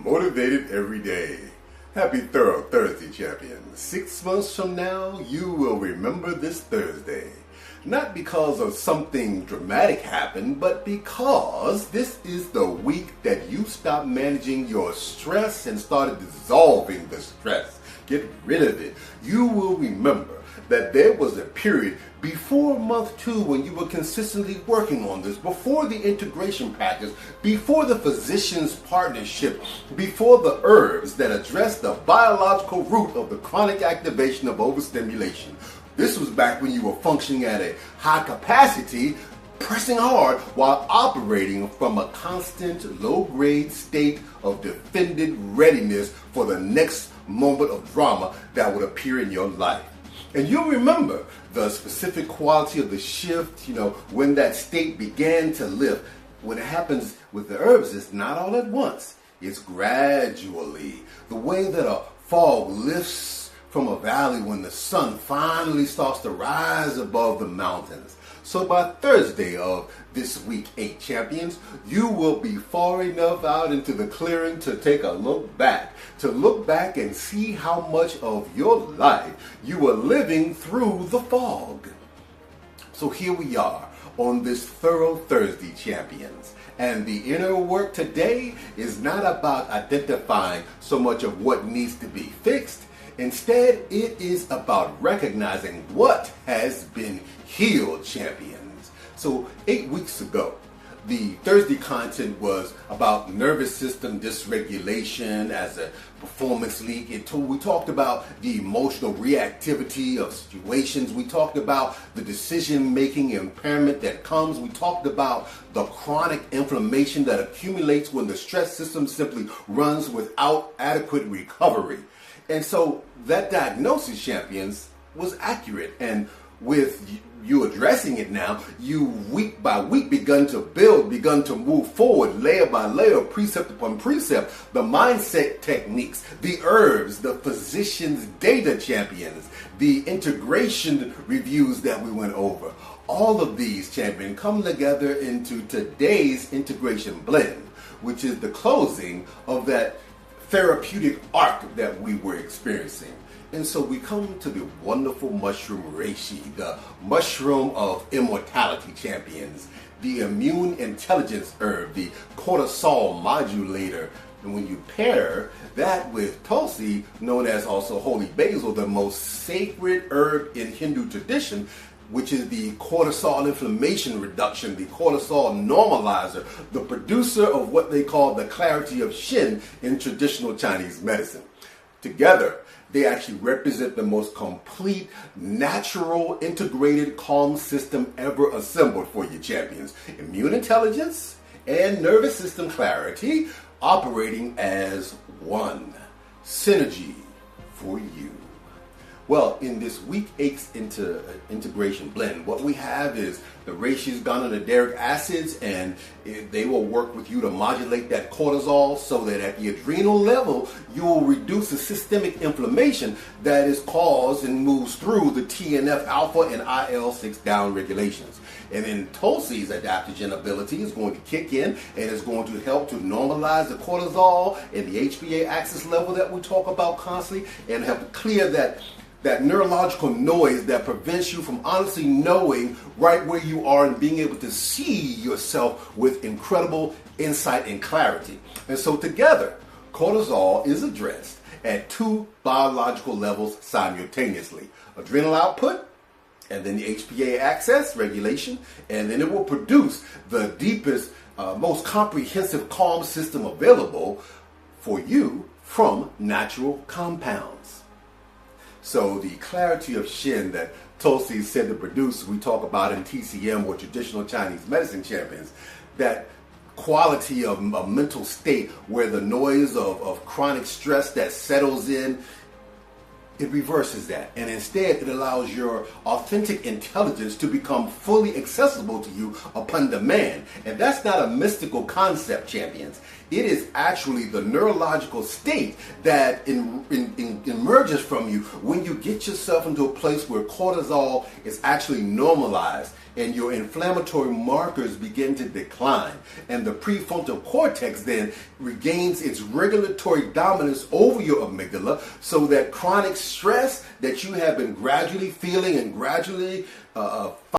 Motivated every day. Happy Thorough Thursday, champions. 6 months from now, you will remember this Thursday. Not because of something dramatic happened, but because this is the week that you stopped managing your stress and started dissolving the stress. Get rid of it. You will remember that there was a period before month 2 when you were consistently working on this, before the integration practice, before the physician's partnership, before the herbs that address the biological root of the chronic activation of overstimulation. This was back when you were functioning at a high capacity, pressing hard while operating from a constant low-grade state of defended readiness for the next moment of drama that would appear in your life. And you'll remember the specific quality of the shift, when that state began to lift. When it happens with the herbs, it's not all at once. It's gradually. The way that a fog lifts from a valley when the sun finally starts to rise above the mountains. So by Thursday of this week 8, champions, you will be far enough out into the clearing to take a look back and see how much of your life you were living through the fog. So here we are on this Thorough Thursday, champions. And the inner work today is not about identifying so much of what needs to be fixed. Instead, it is about recognizing what has been healed, champions. So 8 weeks ago, the Thursday content was about nervous system dysregulation as a performance leak. We talked about the emotional reactivity of situations. We talked about the decision-making impairment that comes. We talked about the chronic inflammation that accumulates when the stress system simply runs without adequate recovery. And so that diagnosis, champions, was accurate. And with you addressing it now, you week by week begun to move forward, layer by layer, precept upon precept, the mindset techniques, the herbs, the physician's data, champions, the integration reviews that we went over. All of these, champion, come together into today's integration blend, which is the closing of that therapeutic arc that we were experiencing. And so we come to the wonderful mushroom Reishi, the mushroom of immortality, champions, the immune intelligence herb, the cortisol modulator. And when you pair that with Tulsi, known as also holy basil, the most sacred herb in Hindu tradition, which is the cortisol inflammation reduction, the cortisol normalizer, the producer of what they call the clarity of Shen in traditional Chinese medicine. Together, they actually represent the most complete, natural, integrated calm system ever assembled for you, champions. Immune intelligence and nervous system clarity operating as one. Synergy for you. Well, in this week 8's integration blend, what we have is the Reishi's ganoderic acids, and they will work with you to modulate that cortisol so that at the adrenal level, you will reduce the systemic inflammation that is caused and moves through the TNF-alpha and IL-6 down regulations. And then Tulsi's adaptogen ability is going to kick in and is going to help to normalize the cortisol and the HPA axis level that we talk about constantly and help to clear that neurological noise that prevents you from honestly knowing right where you are and being able to see yourself with incredible insight and clarity. And so together, cortisol is addressed at 2 biological levels simultaneously. Adrenal output, and then the HPA axis regulation, and then it will produce the deepest, most comprehensive calm system available for you from natural compounds. So the clarity of Shen that Tulsi is said to produce, we talk about in TCM or traditional Chinese medicine, champions, that quality of a mental state where the noise of chronic stress that settles in, it reverses that. And instead, it allows your authentic intelligence to become fully accessible to you upon demand. And that's not a mystical concept, champions. It is actually the neurological state that emerges from you when you get yourself into a place where cortisol is actually normalized. and your inflammatory markers begin to decline. And the prefrontal cortex then regains its regulatory dominance over your amygdala, so that chronic stress that you have been gradually feeling and gradually